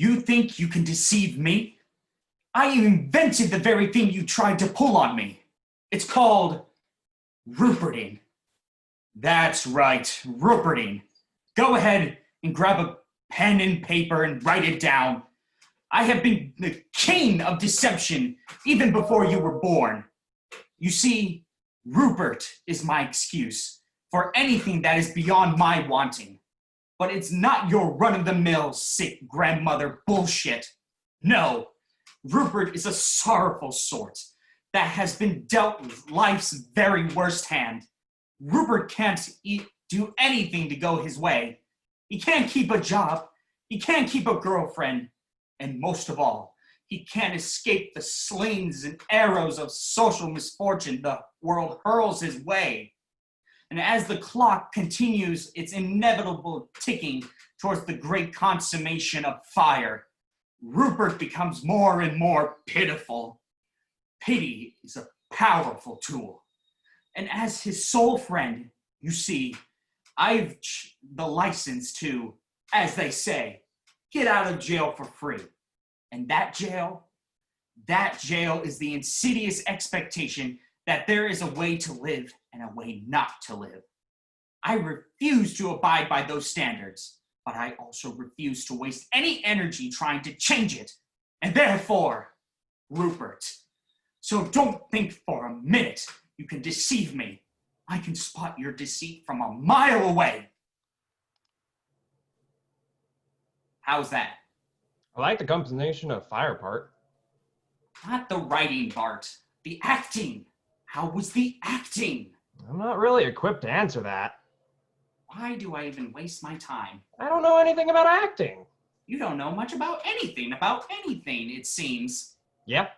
You think you can deceive me? I invented the very thing you tried to pull on me. It's called Ruperting. That's right, Ruperting. Go ahead and grab a pen and paper and write it down. I have been the king of deception even before you were born. You see, Rupert is my excuse for anything that is beyond my wanting. But it's not your run-of-the-mill sick grandmother bullshit. No, Rupert is a sorrowful sort that has been dealt with life's very worst hand. Rupert can't do anything to go his way. He can't keep a job. He can't keep a girlfriend. And most of all, he can't escape the slings and arrows of social misfortune the world hurls his way. And as the clock continues its inevitable ticking towards the great consummation of fire, Rupert becomes more and more pitiful. Pity is a powerful tool. And as his sole friend, you see, I've the license to, as they say, get out of jail for free. And that jail is the insidious expectation that there is a way to live and a way not to live. I refuse to abide by those standards, but I also refuse to waste any energy trying to change it. And therefore, Rupert. So don't think for a minute you can deceive me. I can spot your deceit from a mile away. How's that? I like the combination of fire part. Not the writing, Bart. The acting. How was the acting? I'm not really equipped to answer that. Why do I even waste my time? I don't know anything about acting. You don't know much about anything, it seems. Yep.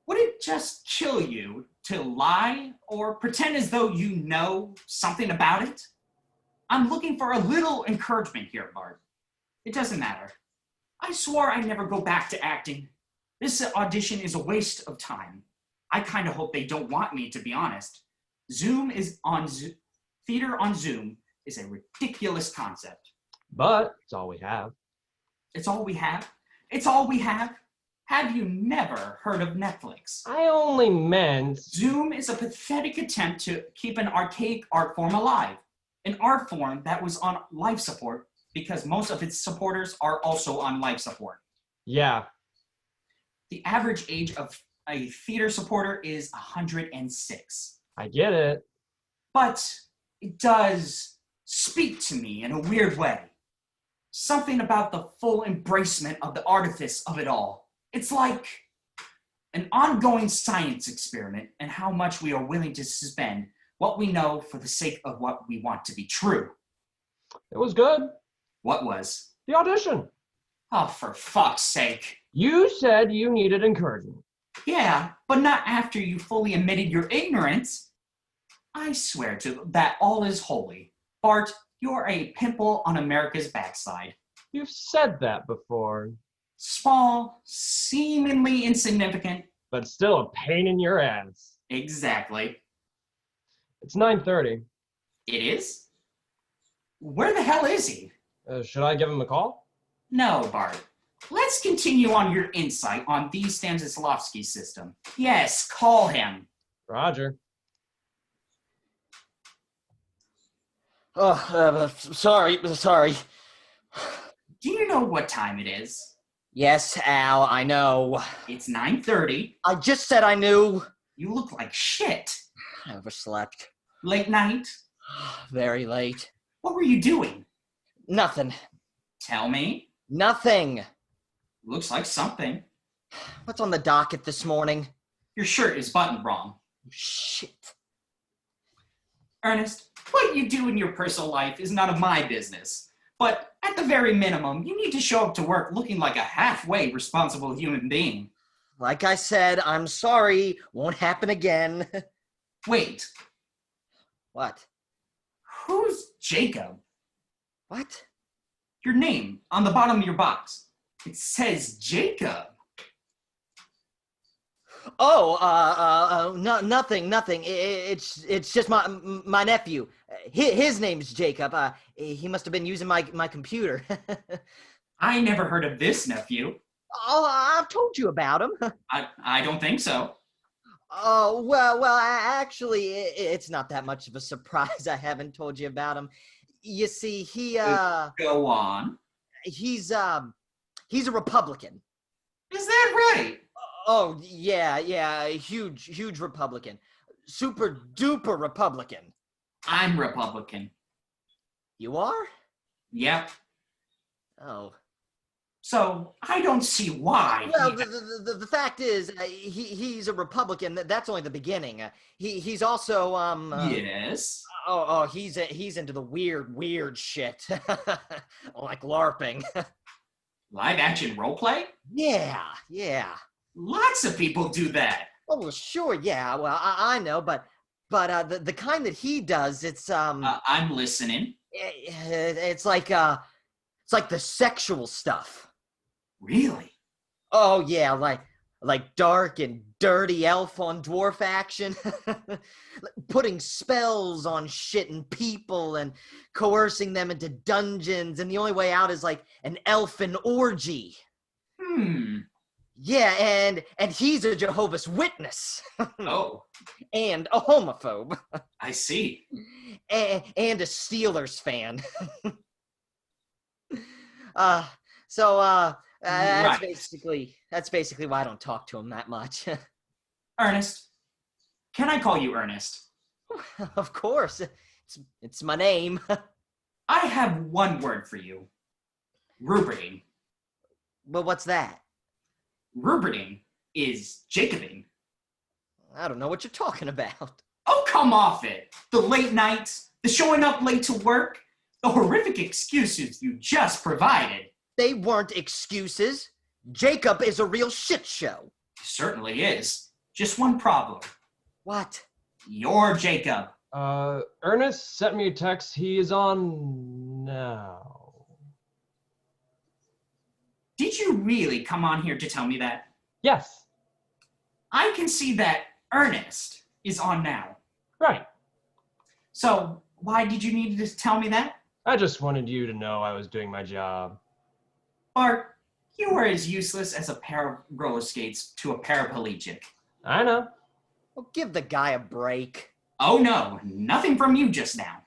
Would it just kill you to lie or pretend as though you know something about it? I'm looking for a little encouragement here, Bart. It doesn't matter. I swore I'd never go back to acting. This audition is a waste of time. I kind of hope they don't want me, to be honest. Theater on Zoom is a ridiculous concept. But it's all we have. It's all we have? It's all we have? Have you never heard of Netflix? I only meant... Zoom is a pathetic attempt to keep an archaic art form alive. An art form that was on life support because most of its supporters are also on life support. Yeah. The average age of a theater supporter is 106. I get it. But it does speak to me in a weird way. Something about the full embracement of the artifice of it all. It's like an ongoing science experiment and how much we are willing to suspend what we know for the sake of what we want to be true. It was good. What was? The audition. Oh, for fuck's sake. You said you needed encouragement. Yeah, but not after you fully admitted your ignorance. I swear to that all is holy. Bart, you're a pimple on America's backside. You've said that before. Small, seemingly insignificant. But still a pain in your ass. Exactly. It's 9:30. It is? Where the hell is he? Should I give him a call? No, Bart. Let's continue on your insight on the Stanislavski system. Yes, call him. Roger. Oh, sorry. Do you know what time it is? Yes, Al, I know. It's 9:30. I just said I knew. You look like shit. I overslept. Late night? Very late. What were you doing? Nothing. Tell me. Nothing. Looks like something. What's on the docket this morning? Your shirt is buttoned wrong. Shit. Ernest, what you do in your personal life is none of my business. But at the very minimum, you need to show up to work looking like a halfway responsible human being. Like I said, I'm sorry. Won't happen again. Wait, What? who's Jacob? What? Your name on the bottom of your box. It says Jacob. Oh, nothing. It's just my nephew. His name's Jacob. He must have been using my computer. I never heard of this, nephew. Oh, I've told you about him. I don't think so. Oh, well, actually, it's not that much of a surprise I haven't told you about him. You see, Go on. he's a Republican. Is that right? Oh, yeah, a huge Republican. Super duper Republican. I'm Republican. You are? Yep. Oh. So I don't see why. Well, the fact is, he's a Republican. That's only the beginning. He's also Yes. He's into the weird shit, like LARPing. Live action roleplay? Yeah. Lots of people do that. Oh, well, sure, yeah. Well, I know, but the kind that he does, it's I'm listening. it's like the sexual stuff. Really? Oh yeah, like dark and dirty elf on dwarf action, putting spells on shit and people and coercing them into dungeons, and the only way out is like an elfin orgy. Yeah, and he's a Jehovah's Witness. Oh. And a homophobe. I see. And a Steelers fan. That's Right. basically why I don't talk to him that much. Ernest. Can I call you Ernest? Of course, it's my name. I have one word for you. Ruperting. But what's that? Ruperting is Jacobing. I don't know what you're talking about. Oh, come off it. The late nights, the showing up late to work, the horrific excuses you just provided. They weren't excuses. Jacob is a real shit show. Certainly is. Just one problem. What? You're Jacob. Ernest sent me a text. He is on now. Did you really come on here to tell me that? Yes. I can see that Ernest is on now. Right. So, why did you need to tell me that? I just wanted you to know I was doing my job. Bart, you are as useless as a pair of roller skates to a paraplegic. I know. Well, give the guy a break. Oh no, nothing from you just now.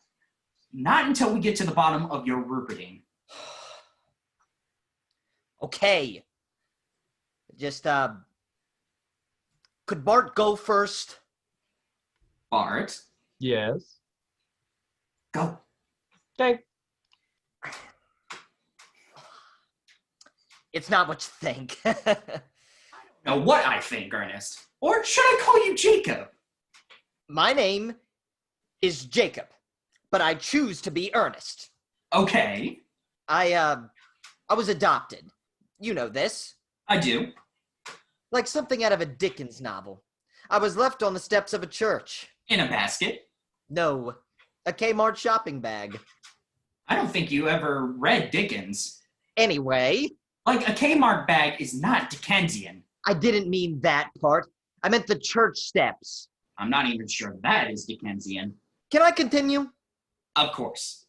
Not until we get to the bottom of your Ruperting. Okay. Just, could Bart go first? Bart, Yes. go. Okay. It's not what you think. Now what I think, Ernest. Or should I call you Jacob? My name is Jacob, but I choose to be Ernest. Okay, I was adopted. You know this. I do. Like something out of a Dickens novel. I was left on the steps of a church. In a basket. No, a Kmart shopping bag. I don't think you ever read Dickens. Anyway, Like, a Kmart bag is not Dickensian. I didn't mean that part. I meant the church steps. I'm not even sure that is Dickensian. Can I continue? Of course.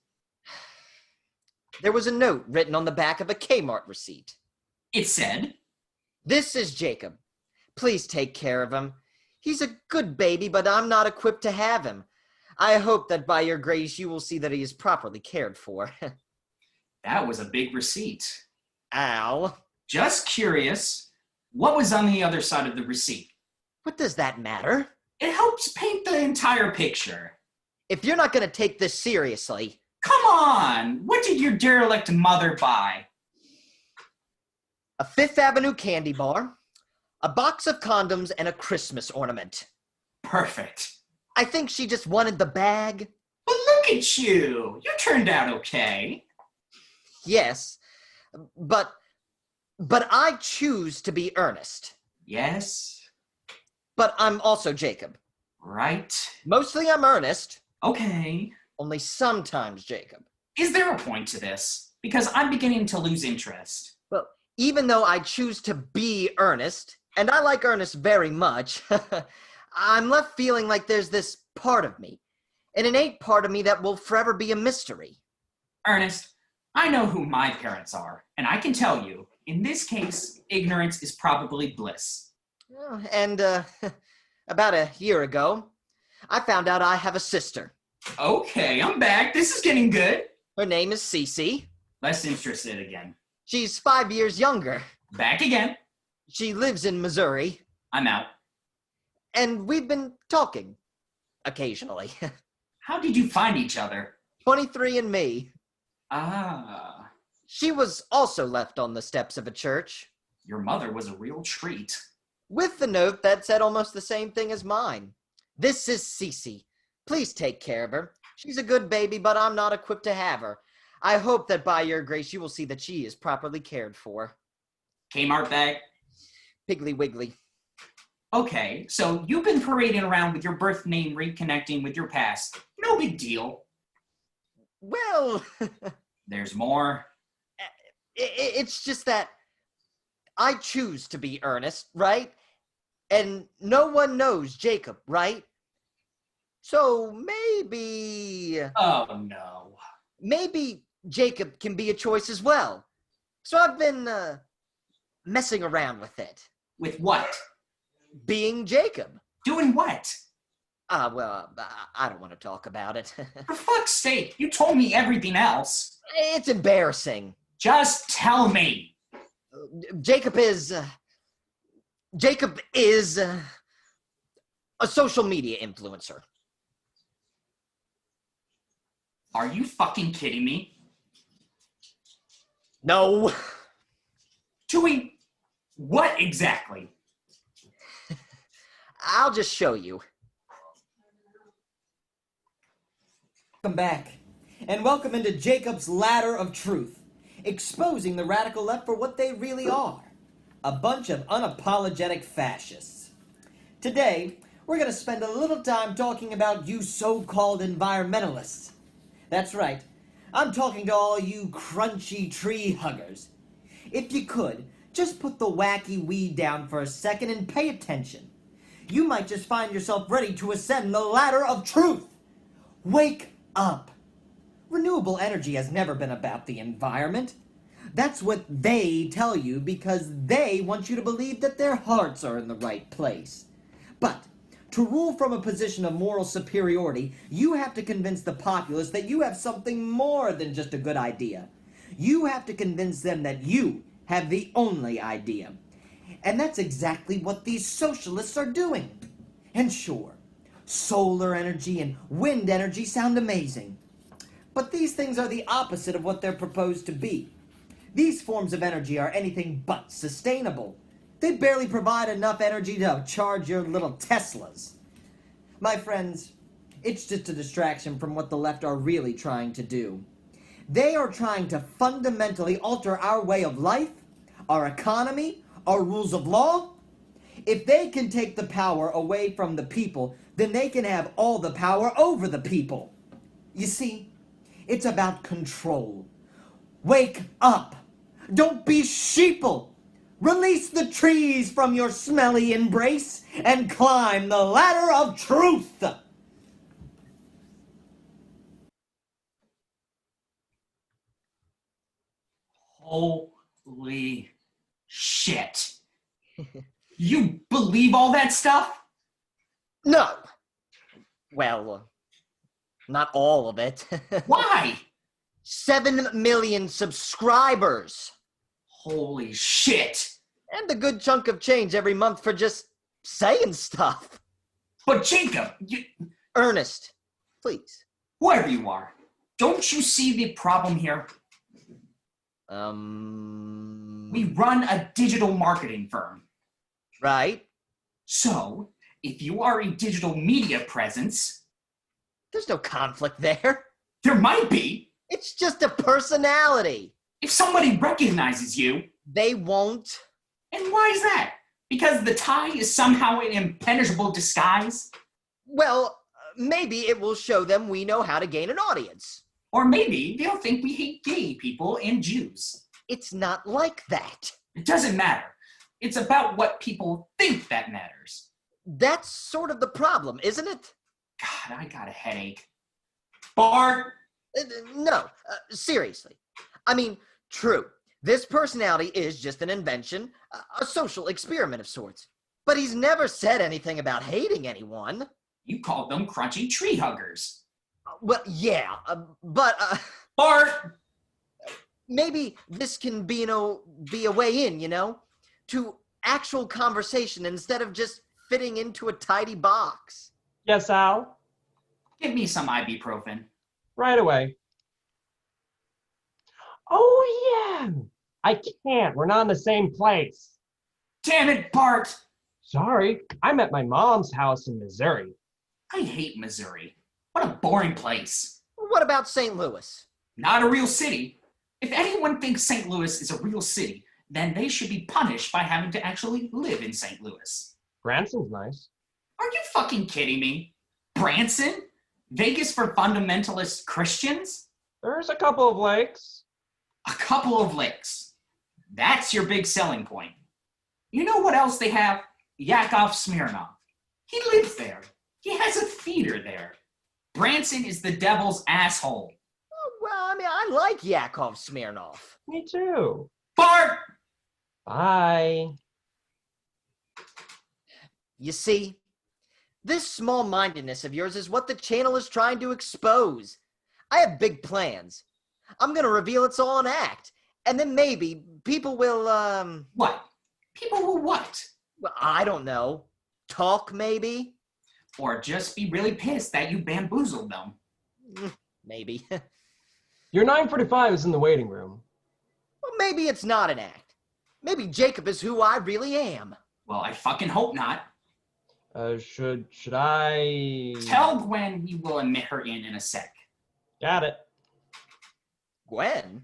There was a note written on the back of a Kmart receipt. It said, This is Jacob. Please take care of him. He's a good baby, but I'm not equipped to have him. I hope that by your grace you will see that he is properly cared for. that was a big receipt. Al, Just curious, what was on the other side of the receipt? what does that matter? It helps paint the entire picture. If you're not going to take this seriously, Come on, what did your derelict mother buy? a Fifth Avenue candy bar, a box of condoms, and a Christmas ornament. Perfect. I think she just wanted the bag. But look at you. You turned out okay. Yes, but I choose to be Ernest. Yes. But I'm also Jacob. Right. Mostly I'm Ernest, Okay. only sometimes Jacob. Is there a point to this? Because I'm beginning to lose interest. Well, even though I choose to be Ernest, and I like Ernest very much, I'm left feeling like there's this part of me, an innate part of me that will forever be a mystery. Ernest, I know who my parents are, and I can tell you, in this case, ignorance is probably bliss. And about a year ago, I found out I have a sister. Okay, I'm back. This is getting good. Her name is Cece. Less interested again. She's 5 years younger. Back again. She lives in Missouri. I'm out. And we've been talking occasionally. How did you find each other? 23andMe. Ah, She was also left on the steps of a church, your mother was a real treat. with the note that said almost the same thing as mine. This is Cece. Please take care of her. She's a good baby, but I'm not equipped to have her. I hope that by your grace you will see that she is properly cared for. Kmart bag? Piggly Wiggly. Okay, so you've been parading around with your birth name reconnecting with your past. No big deal. Well, There's more. it's just that I choose to be Ernest, right? And no one knows Jacob, right? So Oh no. maybe Jacob can be a choice as well. So I've been messing around with it. With what? Being Jacob. Doing what? I don't want to talk about it. For fuck's sake, you told me everything else. It's embarrassing. Just tell me. Jacob is a social media influencer. Are you fucking kidding me? No. Doing what exactly? I'll just show you. Welcome back, and welcome into Jacob's Ladder of Truth, exposing the radical left for what they really are, a bunch of unapologetic fascists. Today, we're going to spend a little time talking about you so-called environmentalists. That's right, I'm talking to all you crunchy tree huggers. If you could, just put the wacky weed down for a second and pay attention. You might just find yourself ready to ascend the ladder of truth. Wake up. Renewable energy has never been about the environment. That's what they tell you because they want you to believe that their hearts are in the right place. But to rule from a position of moral superiority, you have to convince the populace that you have something more than just a good idea. You have to convince them that you have the only idea. And that's exactly what these socialists are doing. And sure, solar energy and wind energy sound amazing. But these things are the opposite of what they're proposed to be. These forms of energy are anything but sustainable. They barely provide enough energy to charge your little Teslas. My friends, it's just a distraction from what the left are really trying to do. They are trying to fundamentally alter our way of life, our economy, our rules of law. If they can take the power away from the people, then they can have all the power over the people. You see, it's about control. Wake up! Don't be sheeple! Release the trees from your smelly embrace and climb the ladder of truth! Holy shit. You believe all that stuff? No. Well, not all of it. Why? 7 million subscribers. Holy shit. And a good chunk of change every month for just saying stuff. But Jacob, Ernest, please. whoever you are, don't you see the problem here? We run a digital marketing firm. Right? So, if you are a digital media presence, There's no conflict there. there might be. It's just a personality. If somebody recognizes you, They won't. and why is that? Because the tie is somehow an impenetrable disguise? Well, maybe it will show them we know how to gain an audience. Or maybe they'll think we hate gay people and Jews. It's not like that. It doesn't matter. It's about what people think that matters. That's sort of the problem, isn't it? God, I got a headache. Bart, No, seriously. I mean, true. This personality is just an invention, a social experiment of sorts. But he's never said anything about hating anyone. You called them crunchy tree huggers. Well, yeah, but Bart! maybe this can be a way in, to actual conversation instead of just fitting into a tidy box. Yes, Al? Give me some ibuprofen. Right away. Oh, yeah. I can't. We're not in the same place. Damn it, Bart! Sorry. I'm at my mom's house in Missouri. I hate Missouri. What a boring place. What about St. Louis? Not a real city. If anyone thinks St. Louis is a real city, then they should be punished by having to actually live in St. Louis. Branson's nice. Are you fucking kidding me? Branson? Vegas for fundamentalist Christians? There's a couple of lakes. A couple of lakes. That's your big selling point. You know what else they have? Yakov Smirnov. He lives there. He has a theater there. Branson is the devil's asshole. Well, I mean, I like Yakov Smirnov. Me too. Bart! Bye. You see, this small-mindedness of yours is what the channel is trying to expose. I have big plans. I'm gonna reveal it's all an act, and then maybe people will, What? People will what? well, I don't know, talk maybe? Or just be really pissed that you bamboozled them. Maybe. Your 9:45 is in the waiting room. Well, maybe it's not an act. Maybe Jacob is who I really am. Well, I fucking hope not. Should I? Tell Gwen we will admit her in a sec. Got it. Gwen?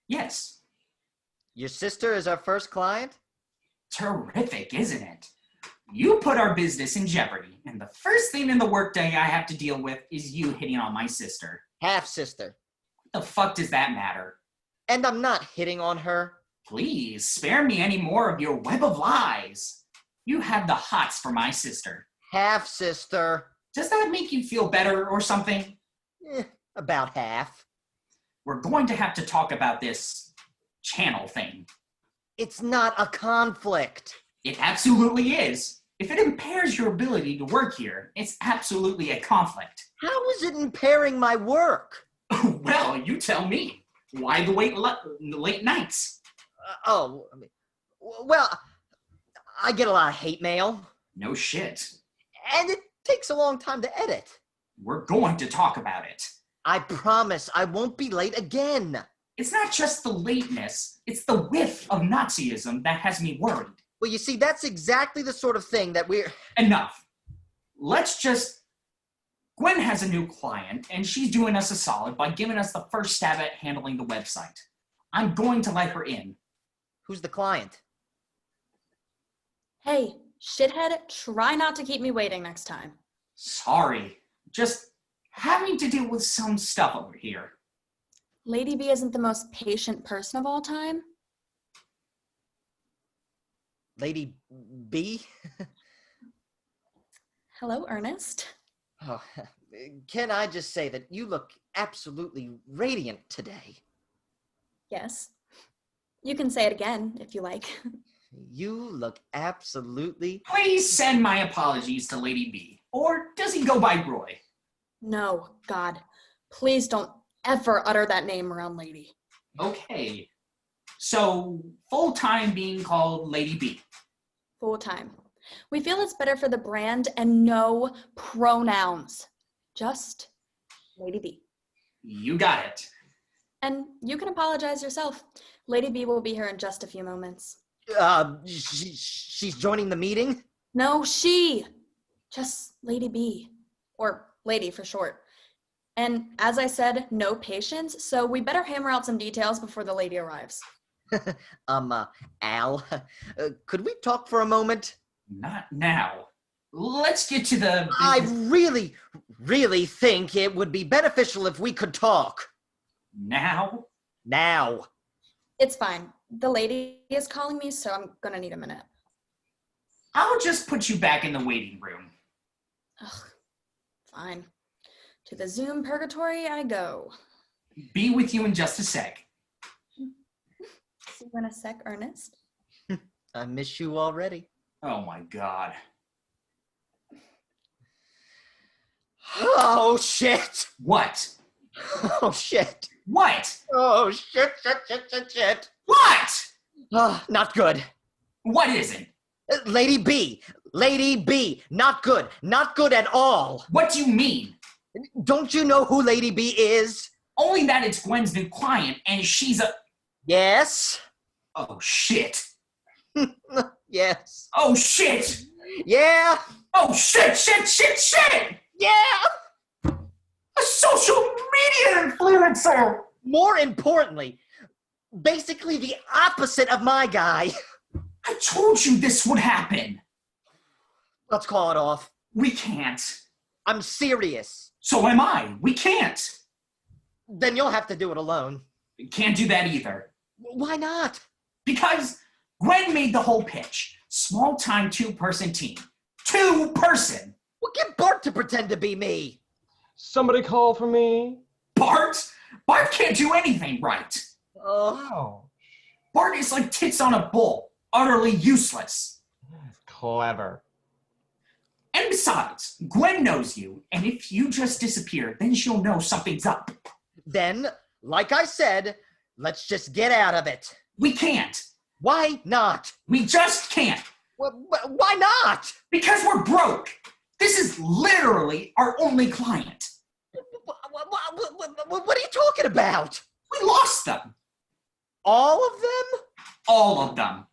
Yes. Your sister is our first client? Terrific, isn't it? You put our business in jeopardy, and the first thing in the workday I have to deal with is you hitting on my sister. Half-sister. What the fuck does that matter? And I'm not hitting on her. Please, spare me any more of your web of lies. You have the hots for my sister. Half-sister. Does that make you feel better or something? About half. We're going to have to talk about this channel thing. It's not a conflict. It absolutely is. If it impairs your ability to work here, it's absolutely a conflict. How is it impairing my work? Well, you tell me. Why the late nights? Well, I get a lot of hate mail, No shit. and it takes a long time to edit. We're going to talk about it. I promise I won't be late again. It's not just the lateness, it's the whiff of Nazism that has me worried. Well, you see, that's exactly the sort of thing that we're... Enough. Gwen has a new client, and she's doing us a solid by giving us the first stab at handling the website. I'm going to let her in. Who's the client? Hey, shithead, try not to keep me waiting next time. Sorry. Just having to deal with some stuff over here. Lady B isn't the most patient person of all time. Lady B? Hello, Ernest. Oh, can I just say that you look absolutely radiant today? Yes. You can say it again if you like. You look absolutely... Please send my apologies to Lady B. Or does he go by Roy? No, God. Please don't ever utter that name around Lady. Okay. So, full-time being called Lady B. Full time. We feel it's better for the brand and no pronouns. Just Lady B. You got it. And you can apologize yourself. Lady B will be here in just a few moments. She's joining the meeting? No, she. Just Lady B. Or Lady for short. And as I said, no patience, so we better hammer out some details before the lady arrives. Al, could we talk for a moment? Not now. Let's get to the... I really, really think it would be beneficial if we could talk. Now? Now. It's fine. The lady is calling me, so I'm gonna need a minute. I'll just put you back in the waiting room. Ugh, fine. To the Zoom purgatory I go. Be with you in just a sec. See you in a sec, Ernest. I miss you already. Oh my god. Oh, shit. What? Oh, shit. What? Oh, shit. What? Not good. What isn't? Lady B. Lady B. Not good. Not good at all. What do you mean? Don't you know who Lady B is? Only that it's Gwen's new client and she's a... Yes. Oh shit. Yes. Oh shit. Yeah. Oh shit. Yeah. A social media influencer. More importantly, basically the opposite of my guy. I told you this would happen. Let's call it off. We can't. I'm serious. So am I. We can't. Then you'll have to do it alone. Can't do that either. Why not? Because Gwen made the whole pitch. Small-time two-person team. Two-person. Well, get Bart to pretend to be me. Somebody call for me. Bart? Bart can't do anything right. Oh. Bart is like tits on a bull. Utterly useless. Clever. And besides, Gwen knows you, and if you just disappear, then she'll know something's up. Then, like I said, let's just get out of it. We can't. Why not? We just can't. Why not? Because we're broke. This is literally our only client. What are you talking about? We lost them. All of them? All of them.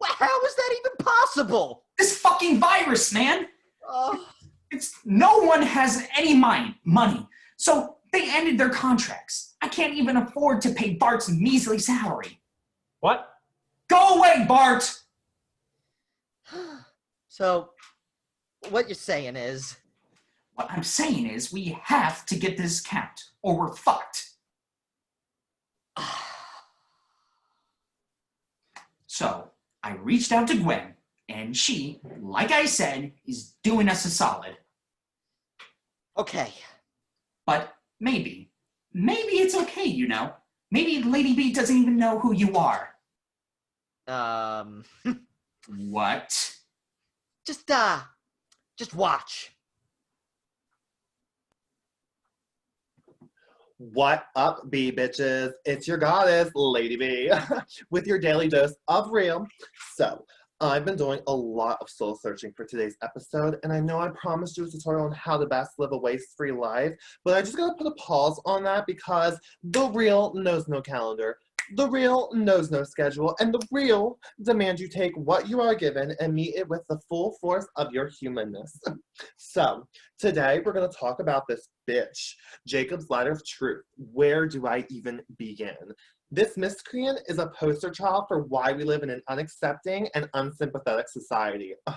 How is that even possible? This fucking virus, man. Oh. No one has any money. So they ended their contracts. I can't even afford to pay Bart's measly salary. What? Go away, Bart! So, what you're saying is... What I'm saying is we have to get this count, or we're fucked. So, I reached out to Gwen, and she, like I said, is doing us a solid. Okay. But maybe it's okay, you know? Maybe Lady B doesn't even know who you are. What? Just watch. What up, B bitches? It's your goddess, Lady B, with your daily dose of real. So, I've been doing a lot of soul searching for today's episode, and I know I promised you a tutorial on how to best live a waste-free life, but I just gotta put a pause on that because the real knows no calendar. The real knows no schedule, and the real demands you take what you are given and meet it with the full force of your humanness. So, today we're going to talk about this bitch, Jacob's Ladder of Truth. Where do I even begin? This miscreant is a poster child for why we live in an unaccepting and unsympathetic society. Ugh.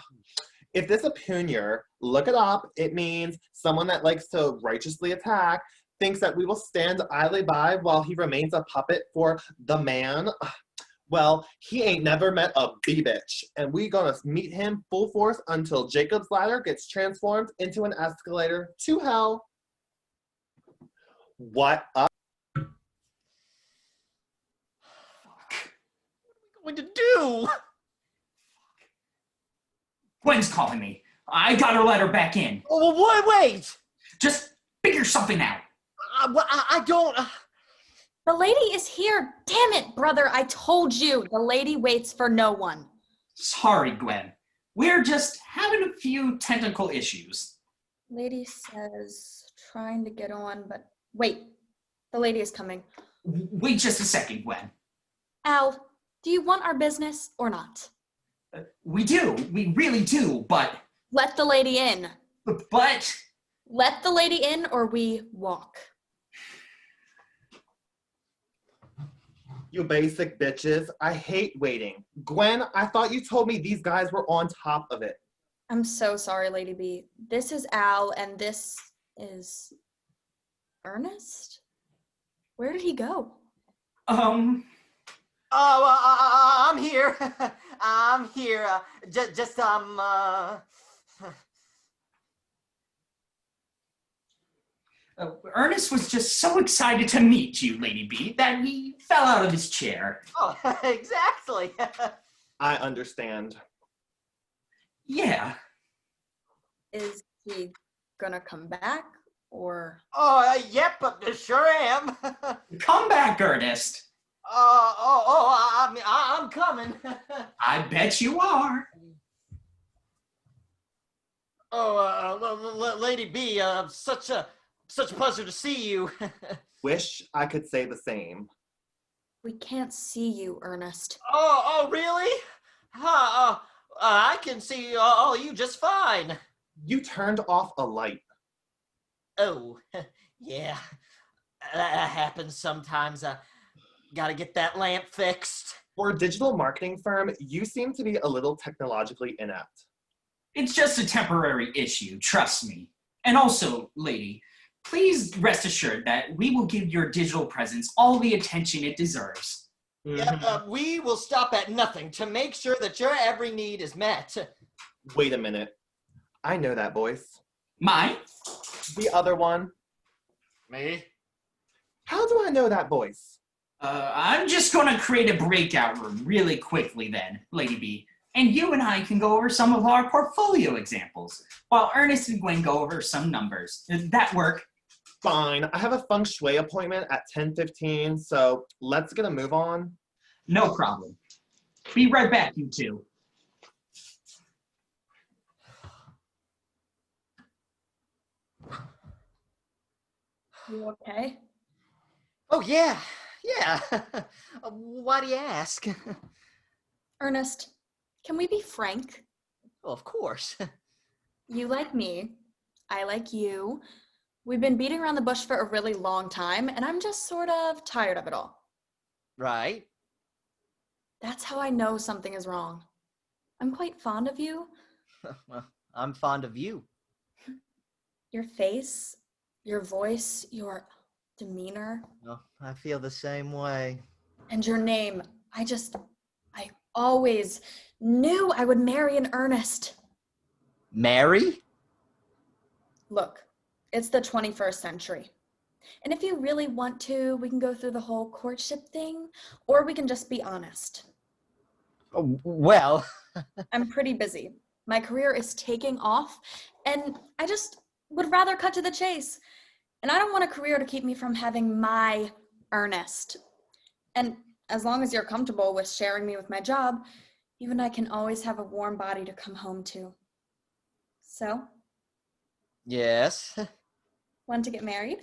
If this opinion, look it up, it means someone that likes to righteously attack, thinks that we will stand idly by while he remains a puppet for the man. Well, he ain't never met a B-bitch, and we gonna meet him full force until Jacob's Ladder gets transformed into an escalator to hell. What up? What are we going to do? Gwen's calling me. I got her letter back in. Oh, wait! Just figure something out. I don't... The lady is here. Damn it, brother. I told you. The lady waits for no one. Sorry, Gwen. We're just having a few technical issues. Lady says trying to get on, but wait. The lady is coming. Wait just a second, Gwen. Al, do you want our business or not? We do. We really do, but... Let the lady in. But... Let the lady in or we walk. You basic bitches. I hate waiting. Gwen, I thought you told me these guys were on top of it. I'm so sorry, Lady B. This is Al, and this is... Ernest? Where did he go? Oh, I'm here. I'm here. Ernest was just so excited to meet you, Lady B, that he fell out of his chair. Oh, exactly. I understand. Yeah. Is he gonna come back or? Oh, yep, sure am. Come back, Ernest. I'm coming. I bet you are. Lady B, such a pleasure to see you. Wish I could say the same. We can't see you, Ernest. Oh, really? I can see all you just fine. You turned off a light. Oh, yeah, that happens sometimes. Gotta get that lamp fixed. For a digital marketing firm, you seem to be a little technologically inept. It's just a temporary issue, trust me. And also, lady, please rest assured that we will give your digital presence all the attention it deserves. Yep, we will stop at nothing to make sure that your every need is met. Wait a minute. I know that voice. Mine? The other one. Me? How do I know that voice? I'm just gonna create a breakout room really quickly then, Lady B. And you and I can go over some of our portfolio examples, while Ernest and Gwen go over some numbers. Does that work? Fine. I have a feng shui appointment at 10:15, so let's get a move on. No problem. Be right back, you two. You okay? Oh, yeah. Why do you ask? Ernest, can we be frank? Well, of course. You like me. I like you. We've been beating around the bush for a really long time, and I'm just sort of tired of it all. Right. That's how I know something is wrong. I'm quite fond of you. Well, I'm fond of you. Your face, your voice, your demeanor, Well, I feel the same way. and your name. I always knew I would marry an Ernest. Mary? Look, it's the 21st century. And if you really want to, we can go through the whole courtship thing, or we can just be honest. Oh, well, I'm pretty busy. My career is taking off, and I just would rather cut to the chase. And I don't want a career to keep me from having my Ernest. And as long as you're comfortable with sharing me with my job, you and I can always have a warm body to come home to. So, yes. want to get married?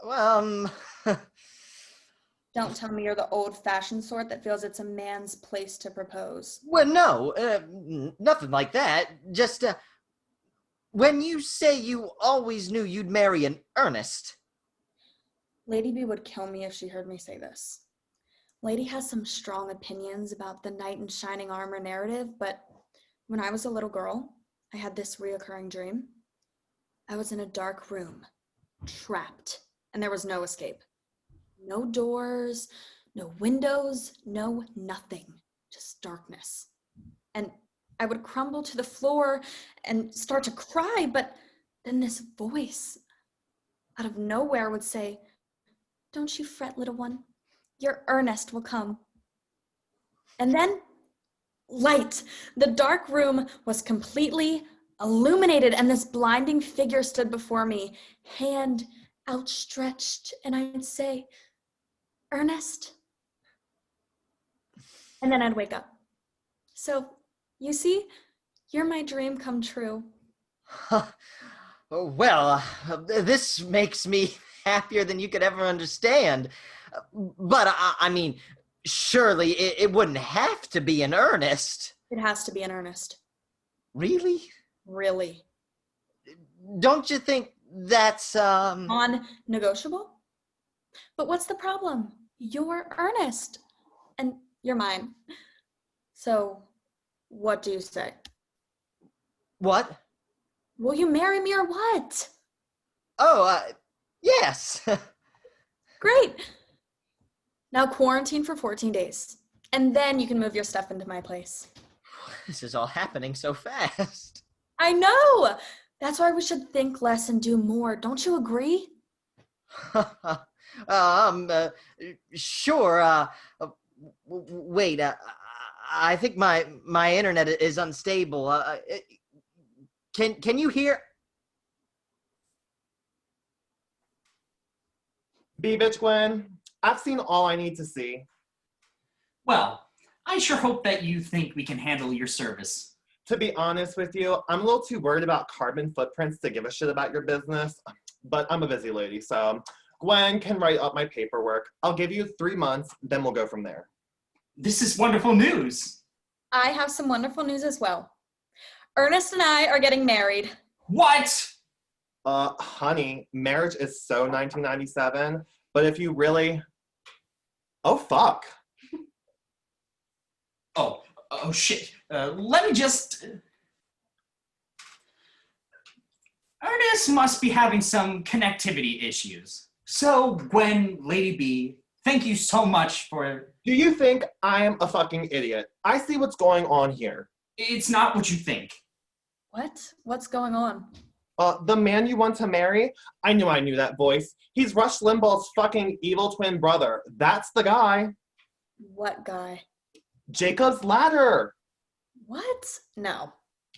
Well, Don't tell me you're the old-fashioned sort that feels it's a man's place to propose. well, no, nothing like that. Just, when you say you always knew you'd marry an Ernest. Lady B would kill me if she heard me say this. Lady has some strong opinions about the knight in shining armor narrative, but when I was a little girl, I had this reoccurring dream. I was in a dark room, trapped, and there was no escape. No doors, no windows, no nothing, just darkness. And I would crumble to the floor and start to cry, but then this voice out of nowhere would say, "Don't you fret, little one. Your Ernest will come." And then light. The dark room was completely illuminated, and this blinding figure stood before me, hand outstretched, and I'd say, "Ernest." And then I'd wake up. So, you see, you're my dream come true. Well, this makes me happier than you could ever understand. But, I mean, surely it wouldn't have to be an Ernest. It has to be an Ernest. Really? Really. Don't you think that's, Non-negotiable? But what's the problem? You're Ernest. And you're mine. So, what do you say? what? Will you marry me or what? Oh, yes. Great. Now quarantine for 14 days. And then you can move your stuff into my place. This is all happening so fast. I know! That's why we should think less and do more. Don't you agree? Sure. Wait. I think my internet is unstable. Can you hear? B-bitch Gwen, I've seen all I need to see. Well, I sure hope that you think we can handle your service. To be honest with you, I'm a little too worried about carbon footprints to give a shit about your business, but I'm a busy lady, so Gwen can write up my paperwork. I'll give you 3 months, then we'll go from there. This is wonderful news. I have some wonderful news as well. Ernest and I are getting married. What? Honey, marriage is so 1997, but if you really... Oh, fuck. Oh shit. Let me just... Ernest must be having some connectivity issues. So, Gwen, Lady B, thank you so much for... Do you think I am a fucking idiot? I see what's going on here. It's not what you think. What? What's going on? The man you want to marry? I knew that voice. He's Rush Limbaugh's fucking evil twin brother. That's the guy. What guy? Jacob's Ladder. What? No.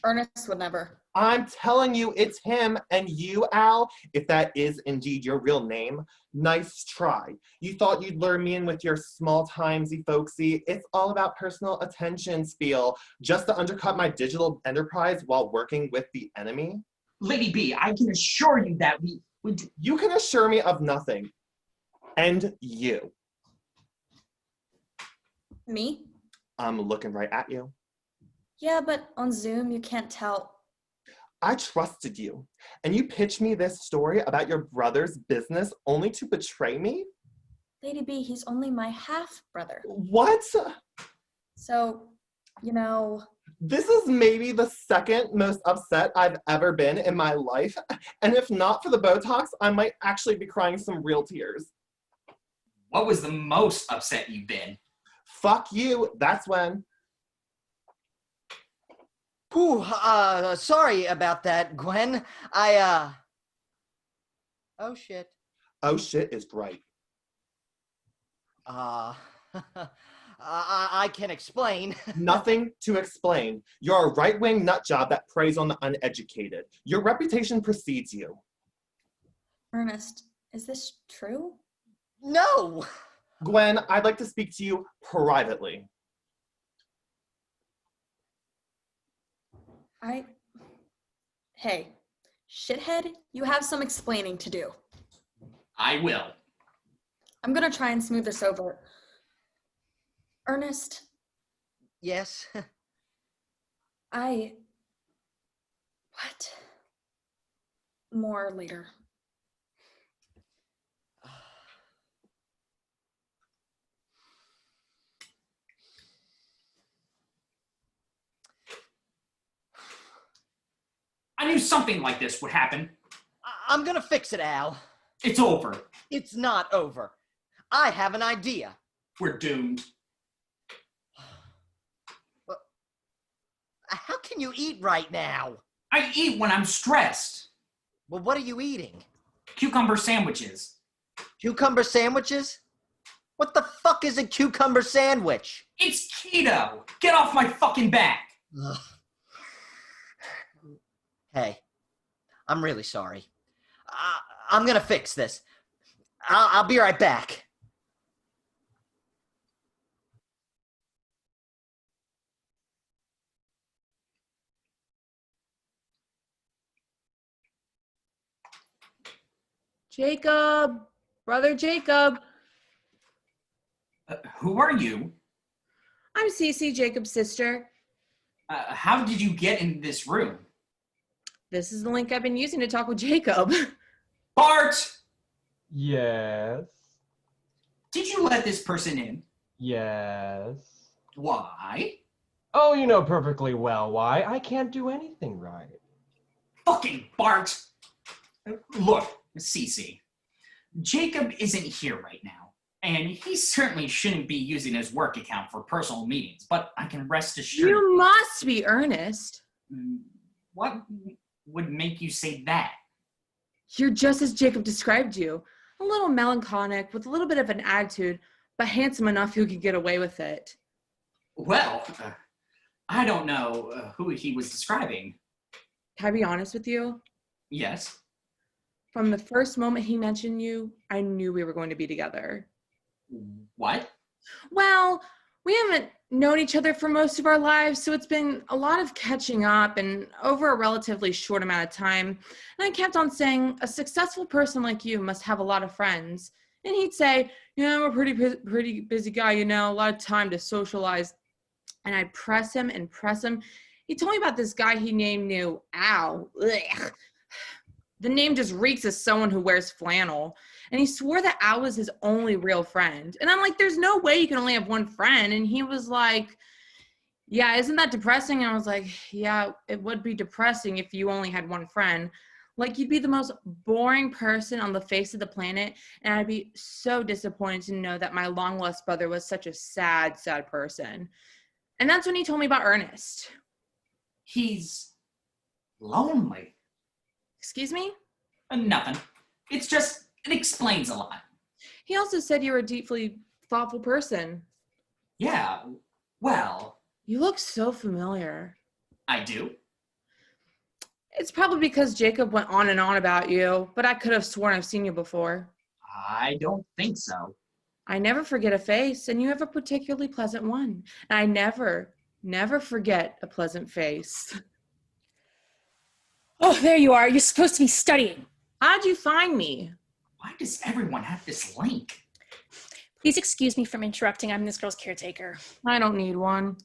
Ernest would never. I'm telling you, it's him. And you, Al, if that is indeed your real name, nice try. You thought you'd lure me in with your small-timesy folksy. It's all about personal attention spiel, just to undercut my digital enterprise while working with the enemy. Lady B, I can assure you that we would... You can assure me of nothing. And you. Me? I'm looking right at you. Yeah, but on Zoom you can't tell. I trusted you, and you pitched me this story about your brother's business only to betray me? Lady B, he's only my half-brother. What? So, you know... This is maybe the second most upset I've ever been in my life, and if not for the Botox, I might actually be crying some real tears. What was the most upset you've been? Fuck you, that's when. Whew, sorry about that, Gwen. Oh shit. Oh shit is right. I can explain. Nothing to explain. You're a right-wing nutjob that preys on the uneducated. Your reputation precedes you. Ernest, is this true? No! Gwen, I'd like to speak to you privately. Hey, shithead, you have some explaining to do. I will. I'm gonna try and smooth this over. Ernest, Yes? what? More later. I knew something like this would happen. I'm gonna fix it, Al. It's over. It's not over. I have an idea. We're doomed. How can you eat right now? I eat when I'm stressed. Well, what are you eating? Cucumber sandwiches. Cucumber sandwiches? What the fuck is a cucumber sandwich? It's keto. Get off my fucking back. Ugh. Hey, I'm really sorry. I'm gonna fix this. I'll be right back. Jacob, brother Jacob. Who are you? I'm Cece, Jacob's sister. How did you get in this room? This is the link I've been using to talk with Jacob. Bart! Yes. Did you let this person in? Yes. Why? Oh, you know perfectly well why. I can't do anything right. Fucking Bart! Look, Cece. Jacob isn't here right now, and he certainly shouldn't be using his work account for personal meetings, but I can rest assured... You must be Ernest. What would make you say that? You're just as Jacob described you. A little melancholic, with a little bit of an attitude, but handsome enough who could get away with it. Well, I don't know who he was describing. Can I be honest with you? Yes. From the first moment he mentioned you, I knew we were going to be together. What? Well, we haven't known each other for most of our lives, so it's been a lot of catching up and over a relatively short amount of time. And I kept on saying, a successful person like you must have a lot of friends. And he'd say, yeah, I'm a pretty busy guy, a lot of time to socialize. And I'd press him and press him. He told me about this guy he named new Al. Ugh. The name just reeks of someone who wears flannel. And he swore that Al was his only real friend. And I'm like, there's no way you can only have one friend. And he was like, yeah, isn't that depressing? And I was like, yeah, it would be depressing if you only had one friend. Like, you'd be the most boring person on the face of the planet. And I'd be so disappointed to know that my long-lost brother was such a sad, sad person. And that's when he told me about Ernest. He's lonely. Excuse me? Nothing. It's just, it explains a lot. He also said you were a deeply thoughtful person. Yeah, well, You look so familiar. I do. It's probably because Jacob went on and on about you, but I could have sworn I've seen you before. I don't think so. I never forget a face, and you have a particularly pleasant one. And I never forget a pleasant face. Oh, there you are. You're supposed to be studying. How'd you find me? Why does everyone have this link? Please excuse me from interrupting. I'm this girl's caretaker. I don't need one.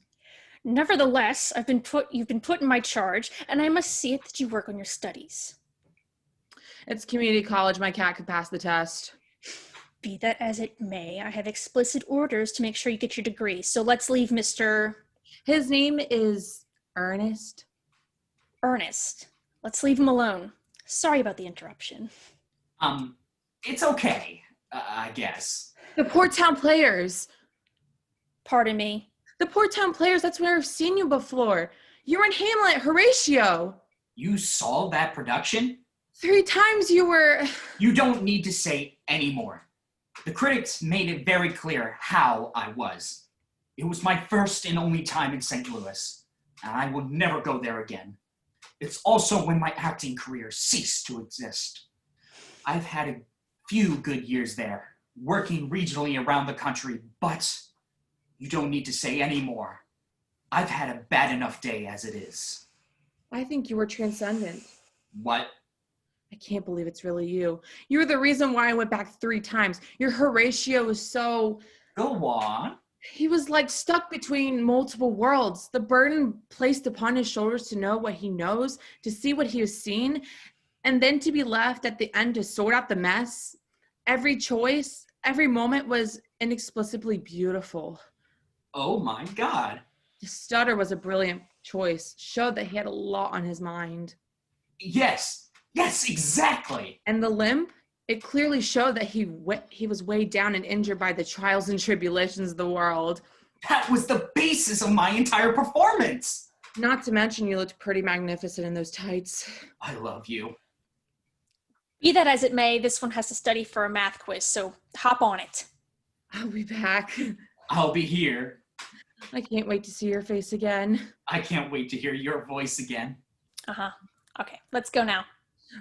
Nevertheless, you've been put in my charge, and I must see it that you work on your studies. It's community college. My cat could pass the test. Be that as it may, I have explicit orders to make sure you get your degree. So let's leave Mr. His name is Ernest. Ernest. Let's leave him alone. Sorry about the interruption. It's okay, I guess. The Port Town Players. Pardon me. The Port Town Players, that's where I've seen you before. You were in Hamlet, Horatio. You saw that production? 3 times you were... You don't need to say any more. The critics made it very clear how I was. It was my first and only time in St. Louis, and I will never go there again. It's also when my acting career ceased to exist. I've had a few good years there, working regionally around the country, but you don't need to say any more. I've had a bad enough day as it is. I think you were transcendent. What? I can't believe it's really you. You were the reason why I went back 3 times. Your Horatio was so... Go on. He was like stuck between multiple worlds. The burden placed upon his shoulders to know what he knows, to see what he has seen, and then to be left at the end to sort out the mess. Every choice, every moment was inexplicably beautiful. Oh my God. The stutter was a brilliant choice, showed that he had a lot on his mind. Yes, exactly. And the limp, it clearly showed that he was weighed down and injured by the trials and tribulations of the world. That was the basis of my entire performance. Not to mention you looked pretty magnificent in those tights. I love you. Be that as it may, this one has to study for a math quiz, so hop on it. I'll be back. I'll be here. I can't wait to see your face again. I can't wait to hear your voice again. Uh-huh. Okay, let's go now.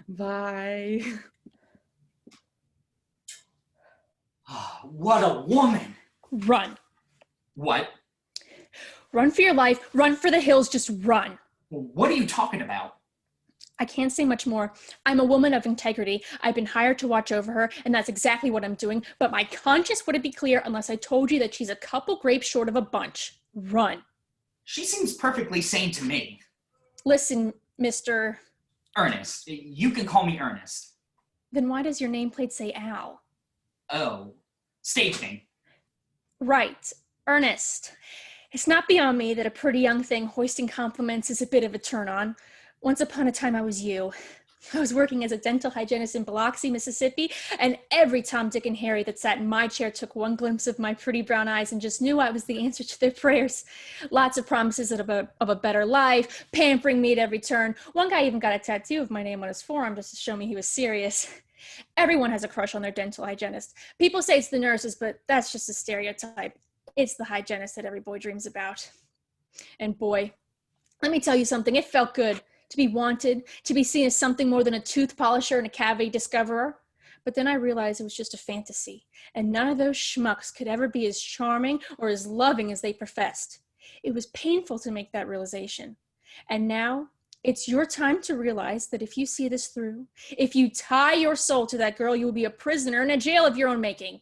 Bye. What a woman. Run. What? Run for your life. Run for the hills. Just run. What are you talking about? I can't say much more. I'm a woman of integrity. I've been hired to watch over her, and that's exactly what I'm doing. But my conscience wouldn't be clear unless I told you that she's a couple grapes short of a bunch. Run. She seems perfectly sane to me. Listen, Mr. Ernest. You can call me Ernest. Then why does your nameplate say Al? Oh, stage name. Right. Ernest. It's not beyond me that a pretty young thing hoisting compliments is a bit of a turn-on. Once upon a time, I was you. I was working as a dental hygienist in Biloxi, Mississippi, and every Tom, Dick, and Harry that sat in my chair took one glimpse of my pretty brown eyes and just knew I was the answer to their prayers. Lots of promises of a better life, pampering me at every turn. One guy even got a tattoo of my name on his forearm just to show me he was serious. Everyone has a crush on their dental hygienist. People say it's the nurses, but that's just a stereotype. It's the hygienist that every boy dreams about. And boy, let me tell you something, it felt good to be wanted, to be seen as something more than a tooth polisher and a cavity discoverer. But then I realized it was just a fantasy, and none of those schmucks could ever be as charming or as loving as they professed. It was painful to make that realization. And now, it's your time to realize that if you see this through, if you tie your soul to that girl, you will be a prisoner in a jail of your own making.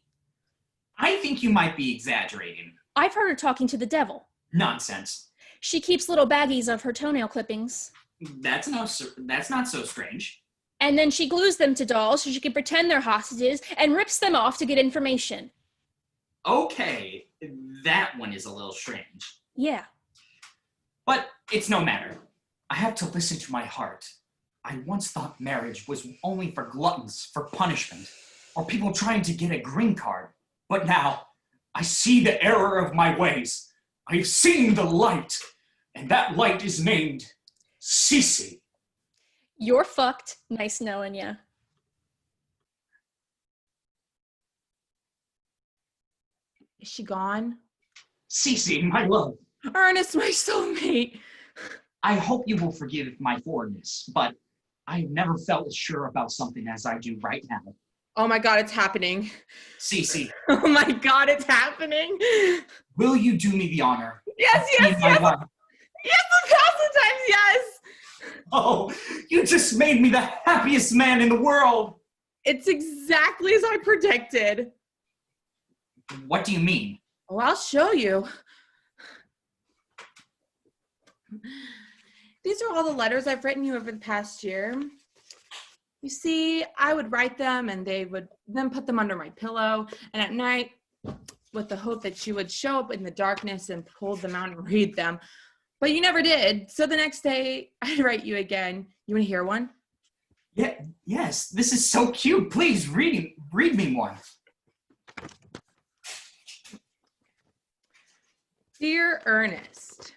I think you might be exaggerating. I've heard her talking to the devil. Nonsense. She keeps little baggies of her toenail clippings. That's not so strange. And then she glues them to dolls so she can pretend they're hostages and rips them off to get information. Okay, that one is a little strange. Yeah. But it's no matter. I have to listen to my heart. I once thought marriage was only for gluttons, for punishment, or people trying to get a green card. But now, I see the error of my ways. I've seen the light, and that light is named Cece. You're fucked. Nice knowing ya. Is she gone? Cece, my love. Ernest, my soulmate. I hope you will forgive my forwardness, but I've never felt as sure about something as I do right now. Oh my God, it's happening. Cece, Oh my God, it's happening. will you do me the honor? Yes, of being my wife? Yes, 1,000 times yes. Oh, you just made me the happiest man in the world. It's exactly as I predicted. What do you mean? Oh, I'll show you. These are all the letters I've written you over the past year. You see, I would write them and they would then put them under my pillow. And at night, with the hope that you would show up in the darkness and pull them out and read them. But you never did. So the next day, I'd write you again. You want to hear one? Yeah, yes, this is so cute. Please read me one. Dear Ernest,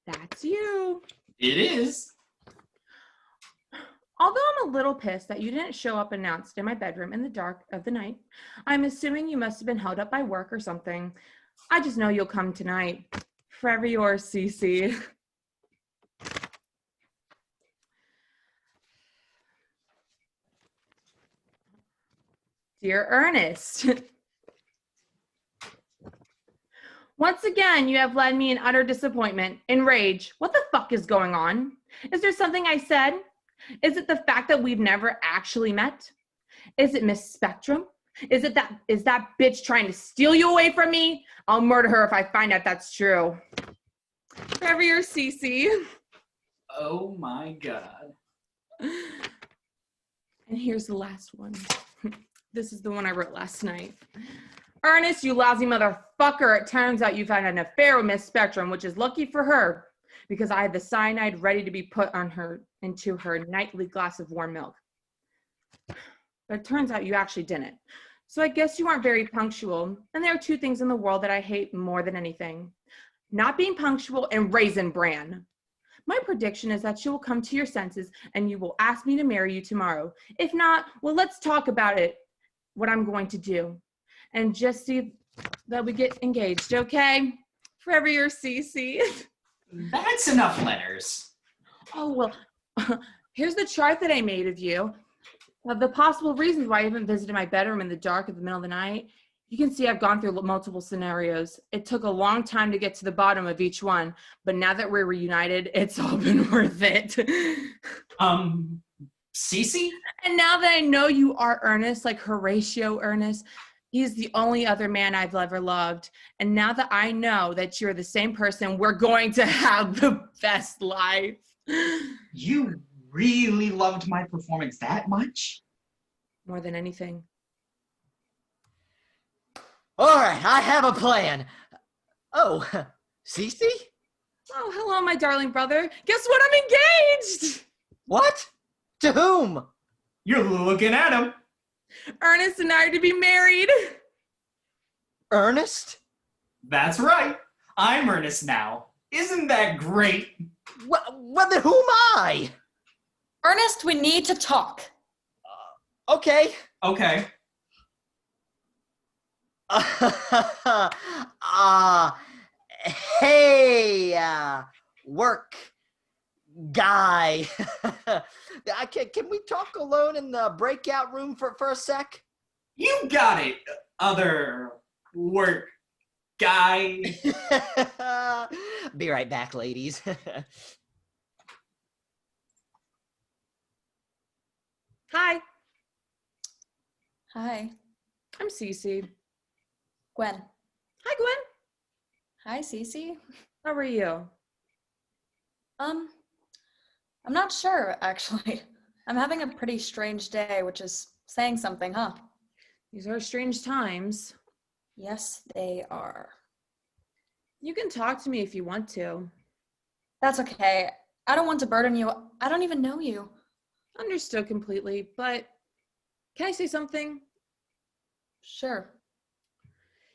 that's you. It is. Although I'm a little pissed that you didn't show up announced in my bedroom in the dark of the night, I'm assuming you must have been held up by work or something. I just know you'll come tonight. Forever yours, Cece. Dear Ernest, once again, you have led me in utter disappointment, in rage. What the fuck is going on? Is there something I said? Is it the fact that we've never actually met? Is it Miss Spectrum? Is that bitch trying to steal you away from me? I'll murder her if I find out that's true. Forever your Cece. Oh my God. And here's the last one. This is the one I wrote last night. Ernest, you lousy motherfucker. It turns out you've had an affair with Miss Spectrum, which is lucky for her because I had the cyanide ready to be put on her into her nightly glass of warm milk. But it turns out you actually didn't. So I guess you aren't very punctual. And there are two things in the world that I hate more than anything. Not being punctual and Raisin Bran. My prediction is that you will come to your senses and you will ask me to marry you tomorrow. If not, well, let's talk about it, what I'm going to do. And just see that we get engaged, okay? Forever your Cece. That's enough letters. Oh, well, here's the chart that I made of you. Of the possible reasons why you haven't visited my bedroom in the dark of the middle of the night. You can see I've gone through multiple scenarios. It took a long time to get to the bottom of each one, but now that we're reunited, it's all been worth it. Cece? And now that I know you are Ernest, like Horatio Ernest, he's the only other man I've ever loved. And now that I know that you're the same person, we're going to have the best life. You really loved my performance that much? More than anything. All right, I have a plan. Oh, Cece? Oh, hello, my darling brother. Guess what? I'm engaged. What? To whom? You're looking at him. Ernest and I are to be married. Ernest? That's right. I'm Ernest now. Isn't that great? Well, then who am I? Ernest, we need to talk. Okay. Okay. Hey, work guy. Can we talk alone in the breakout room for a sec? You got it, other work guy. Be right back, ladies. Hi, Hi, I'm Cece. Gwen. Hi, Gwen. Hi, Cece. How are you? I'm not sure, actually. I'm having a pretty strange day, which is saying something, huh? These are strange times. Yes, they are. You can talk to me if you want to. That's okay. I don't want to burden you. I don't even know you. Understood completely, but can I say something? Sure.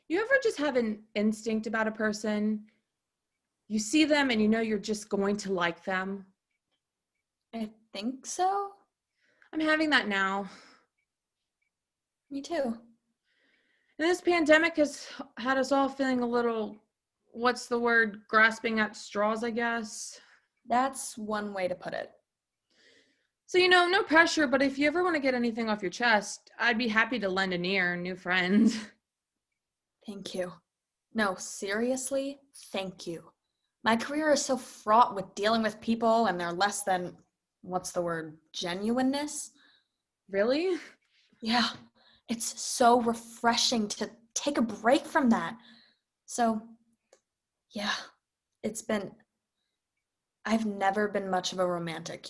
You ever just have an instinct about a person? You see them and you know you're just going to like them. I think so. I'm having that now. Me too. And this pandemic has had us all feeling a little, what's the word, grasping at straws, I guess. That's one way to put it. So, no pressure, but if you ever want to get anything off your chest, I'd be happy to lend an ear, new friend. Thank you. No, seriously, thank you. My career is so fraught with dealing with people and their less than, what's the word, genuineness? Really? Yeah, it's so refreshing to take a break from that. So, yeah, I've never been much of a romantic,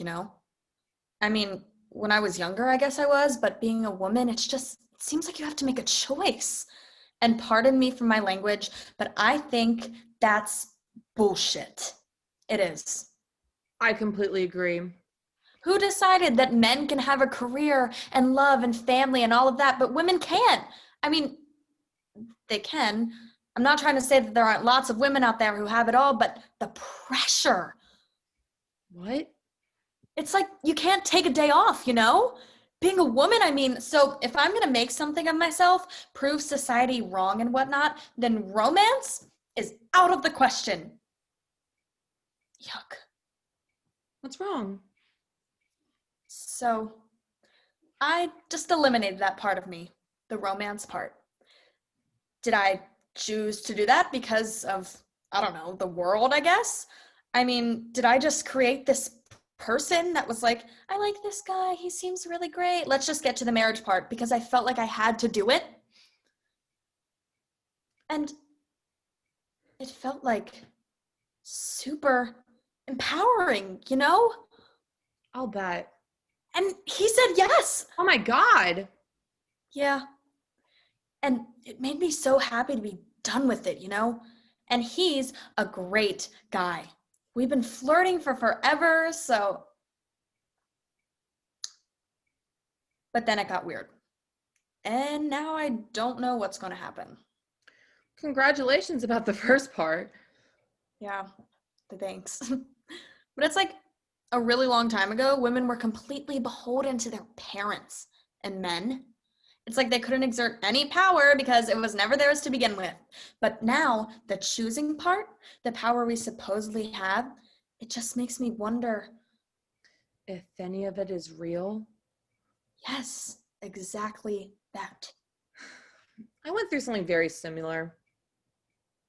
I mean, when I was younger, I guess I was, but being a woman, it seems like you have to make a choice. And pardon me for my language, but I think that's bullshit. It is. I completely agree. Who decided that men can have a career and love and family and all of that, but women can't? I mean, they can. I'm not trying to say that there aren't lots of women out there who have it all, but the pressure. What? It's like you can't take a day off, Being a woman, I mean, so if I'm going to make something of myself, prove society wrong and whatnot, then romance is out of the question. Yuck. What's wrong? So I just eliminated that part of me, the romance part. Did I choose to do that because of, I don't know, the world, I guess? I mean, did I just create this person that was like, I like this guy, he seems really great. Let's just get to the marriage part because I felt like I had to do it. And it felt like super empowering, I'll bet. And he said yes. Oh my God. Yeah. And it made me so happy to be done with it, And he's a great guy. We've been flirting for forever, so. But then it got weird. And now I don't know what's going to happen. Congratulations about the first part. Yeah, thanks. But it's like a really long time ago, women were completely beholden to their parents, and men, it's like they couldn't exert any power because it was never theirs to begin with. But now, the choosing part, the power we supposedly have, it just makes me wonder. If any of it is real. Yes, exactly that. I went through something very similar.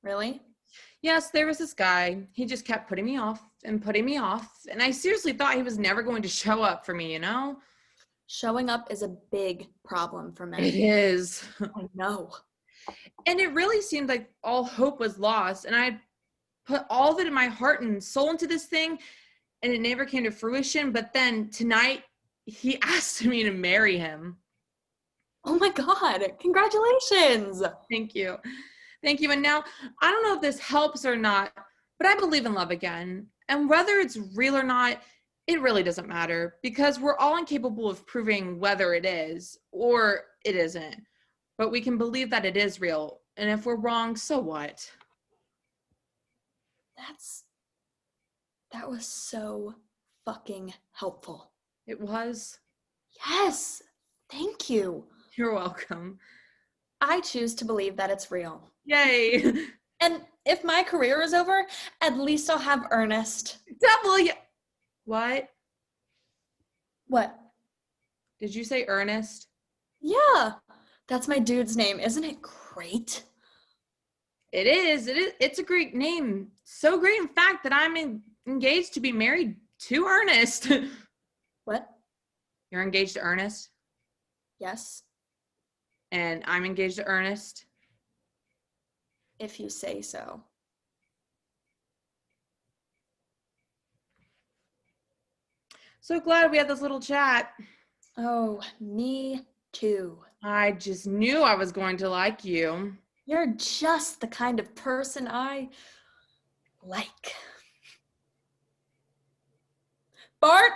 Really? Yes, there was this guy. He just kept putting me off and putting me off. And I seriously thought he was never going to show up for me, Showing up is a big problem for men. It is. I know. And it really seemed like all hope was lost. And I put all of it in my heart and soul into this thing. And it never came to fruition. But then tonight, he asked me to marry him. Oh my God, congratulations. Thank you. Thank you. And now, I don't know if this helps or not, but I believe in love again. And whether it's real or not, it really doesn't matter because we're all incapable of proving whether it is or it isn't. But we can believe that it is real. And if we're wrong, so what? That was so fucking helpful. It was. Yes. Thank you. You're welcome. I choose to believe that it's real. Yay. And if my career is over, at least I'll have Ernest. What? What? Did you say Ernest? Yeah, that's my dude's name. Isn't it great? It is. It's a great name. So great, in fact, that I'm engaged to be married to Ernest. What? You're engaged to Ernest? Yes, And I'm engaged to Ernest? if you say so. So glad we had this little chat. Oh, me too. I just knew I was going to like you. You're just the kind of person I like. Bart,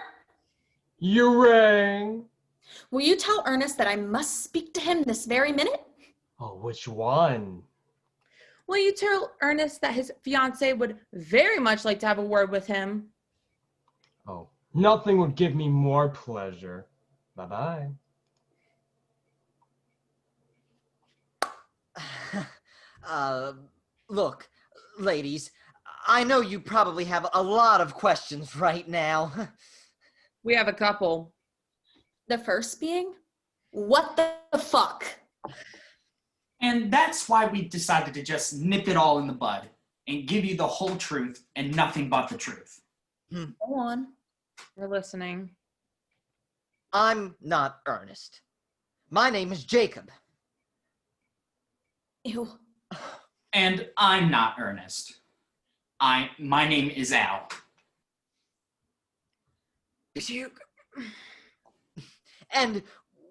You rang. will you tell Ernest that I must speak to him this very minute? Oh, which one? Will you tell Ernest that his fiancée would very much like to have a word with him? Oh, nothing would give me more pleasure. Bye-bye. Look, ladies, I know you probably have a lot of questions right now. We have a couple. The first being, what the fuck? And that's why we decided to just nip it all in the bud and give you the whole truth and nothing but the truth. Go on. We're listening. I'm not Ernest. My name is Jacob. Ew. And I'm not Ernest. My name is Al. And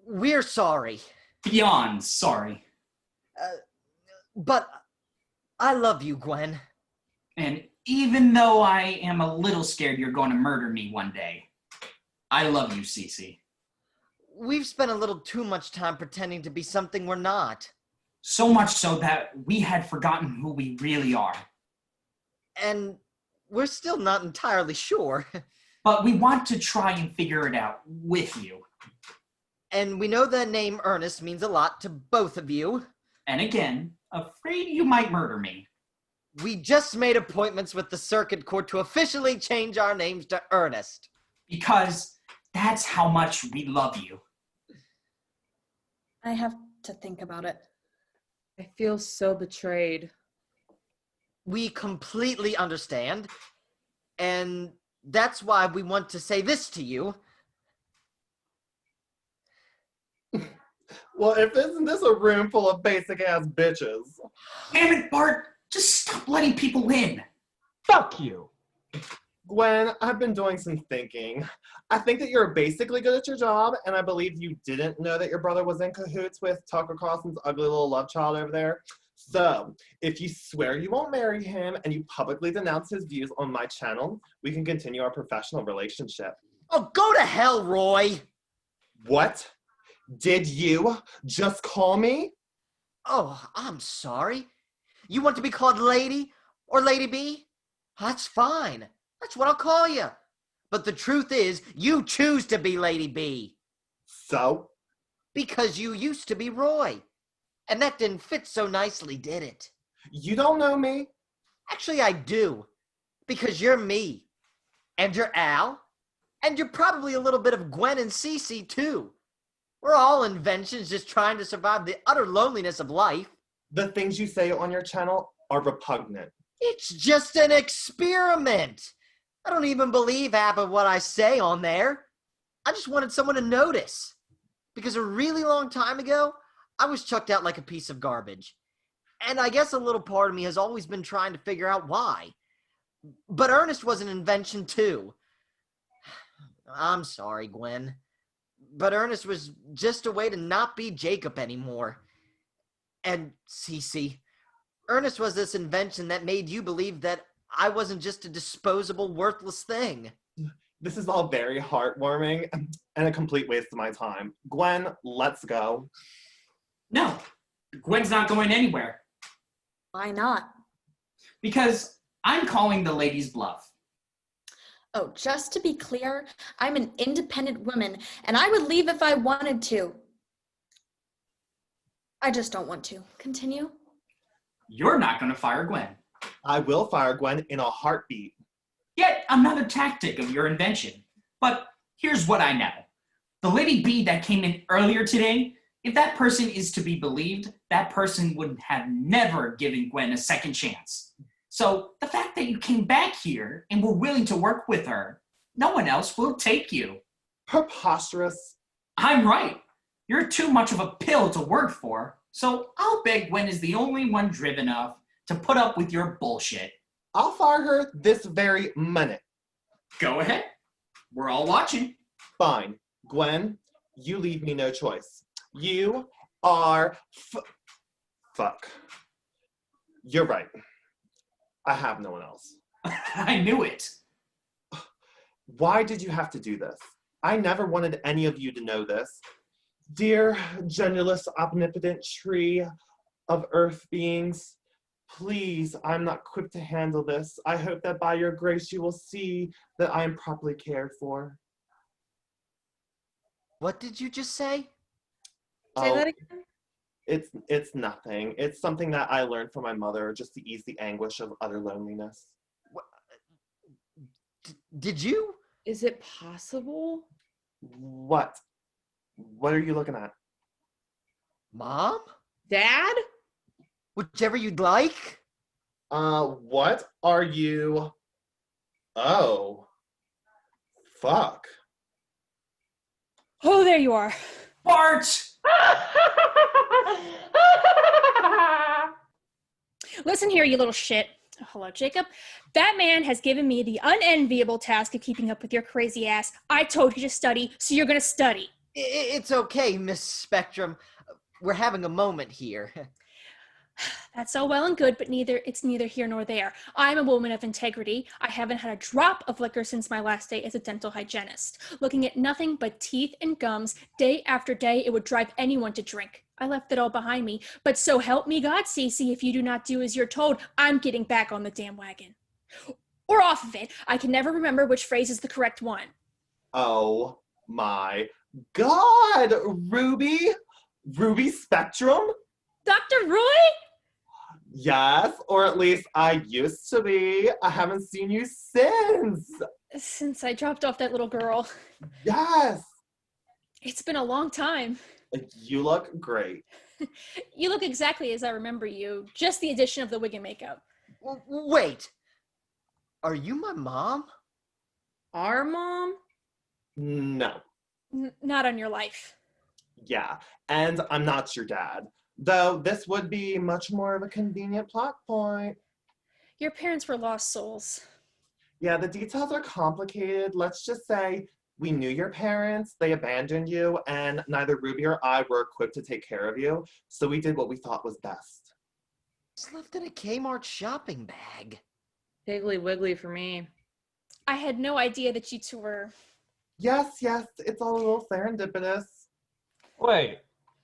we're sorry. Beyond sorry. But I love you, Gwen. And even though I am a little scared you're going to murder me one day, I love you, Cece. We've spent a little too much time pretending to be something we're not. So much so that we had forgotten who we really are. And we're still not entirely sure. But we want to try and figure it out with you. And we know the name Ernest means a lot to both of you. And again, afraid you might murder me. We just made appointments with the circuit court to officially change our names to Ernest. Because that's how much we love you. I have to think about it. I feel so betrayed. We completely understand. And that's why we want to say this to you. Well, isn't this a room full of basic-ass bitches? Damn it, Bart! Just stop letting people in! Fuck you. Gwen, I've been doing some thinking. I think that you're basically good at your job, and I believe you didn't know that your brother was in cahoots with Tucker Carlson's ugly little love child over there. So, if you swear you won't marry him and you publicly denounce his views on my channel, we can continue our professional relationship. Oh, go to hell, Roy! What? Did you just call me? Oh, I'm sorry. You want to be called Lady or Lady B? That's fine. That's what I'll call you. But the truth is, you choose to be Lady B. So? Because you used to be Roy. And that didn't fit so nicely, did it? You don't know me? Actually, I do. Because you're me. And you're Al. And you're probably a little bit of Gwen and Cece, too. We're all inventions just trying to survive the utter loneliness of life. The things you say on your channel are repugnant. It's just an experiment. I don't even believe half of what I say on there. I just wanted someone to notice. Because a really long time ago, I was chucked out like a piece of garbage. And I guess a little part of me has always been trying to figure out why. But Ernest was an invention too. I'm sorry, Gwen. But Ernest was just a way to not be Jacob anymore. And Cece, Ernest was this invention that made you believe that I wasn't just a disposable, worthless thing. This is all very heartwarming and a complete waste of my time. Gwen, let's go. No, Gwen's not going anywhere. Why not? Because I'm calling the ladies' bluff. Oh, just to be clear, I'm an independent woman, and I would leave if I wanted to. I just don't want to. Continue. You're not going to fire Gwen. I will fire Gwen in a heartbeat. Yet another tactic of your invention. But here's what I know. The Lady B that came in earlier today, if that person is to be believed, that person would have never given Gwen a second chance. So the fact that you came back here and were willing to work with her, no one else will take you. Preposterous. I'm right. You're too much of a pill to work for, so I'll bet Gwen is the only one driven enough to put up with your bullshit. I'll fire her this very minute. Go ahead. We're all watching. Fine. Gwen, you leave me no choice. You are fuck. You're right. I have no one else. I knew it. Why did you have to do this? I never wanted any of you to know this. Dear genderless, omnipotent tree of earth beings, please, I'm not equipped to handle this. I hope that by your grace you will see that I am properly cared for. What did you just say? Say that again? It's nothing. It's something that I learned from my mother just to ease the anguish of utter loneliness. Did you? Is it possible? What? What are you looking at? Mom? Dad? Whichever you'd like. What are you? Oh. Fuck. Oh, there you are. Bart! Listen here, you little shit. Oh, hello, Jacob. That man has given me the unenviable task of keeping up with your crazy ass. I told you to study, so you're gonna study. It's okay, Miss Spectrum. We're having a moment here. That's all well and good, but it's neither here nor there. I'm a woman of integrity. I haven't had a drop of liquor since my last day as a dental hygienist. Looking at nothing but teeth and gums day after day, it would drive anyone to drink. I left it all behind me, but so help me God, Cece, if you do not do as you're told, I'm getting back on the damn wagon. Or off of it. I can never remember which phrase is the correct one. Oh my God, Ruby? Ruby Spectrum? Dr. Roy? Yes, or at least I used to be. I haven't seen you since. Since I dropped off that little girl. Yes. It's been a long time. You look great. You look exactly as I remember you, just the addition of the wig and makeup. Wait. Are you my mom? Our mom? No. Not on your life. Yeah, and I'm not your dad. Though this would be much more of a convenient plot point. Your parents were lost souls. Yeah, the details are complicated. Let's just say we knew your parents, they abandoned you, and neither Ruby or I were equipped to take care of you, so we did what we thought was best. It's left in a Kmart shopping bag. Piggly Wiggly for me. I had no idea that you two were... Yes, it's all a little serendipitous. Wait,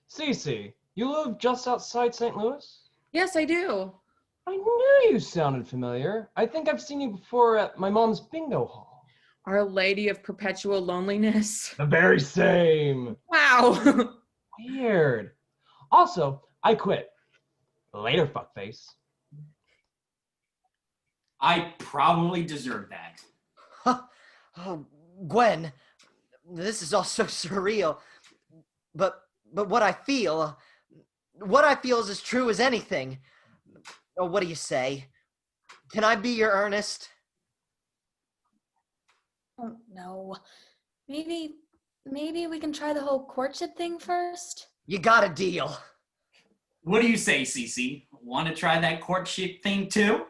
Cece, you live just outside St. Louis? Yes, I do. I knew you sounded familiar. I think I've seen you before at my mom's bingo hall. Our Lady of Perpetual Loneliness. The very same. Wow. Weird. Also, I quit. Later, fuckface. I probably deserve that. Oh, Gwen, this is all so surreal. But what I feel is as true as anything. Oh, what do you say? Can I be your Ernest? Oh, no. Maybe we can try the whole courtship thing first? You got a deal. What do you say, Cece? Want to try that courtship thing too?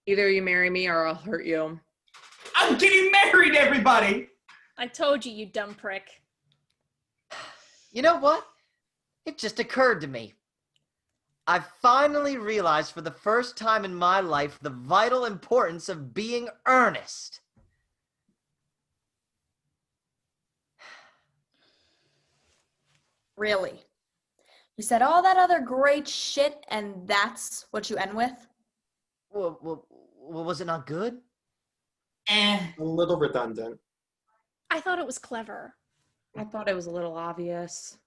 Either you marry me or I'll hurt you. I'm getting married, everybody! I told you, you dumb prick. You know what? It just occurred to me. I finally realized for the first time in my life the vital importance of being earnest. Really? You said all that other great shit and that's what you end with? Well, was it not good? A little redundant. I thought it was clever. I thought it was a little obvious.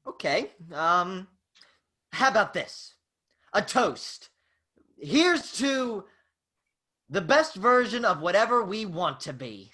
Okay, how about this? A toast. Here's to the best version of whatever we want to be.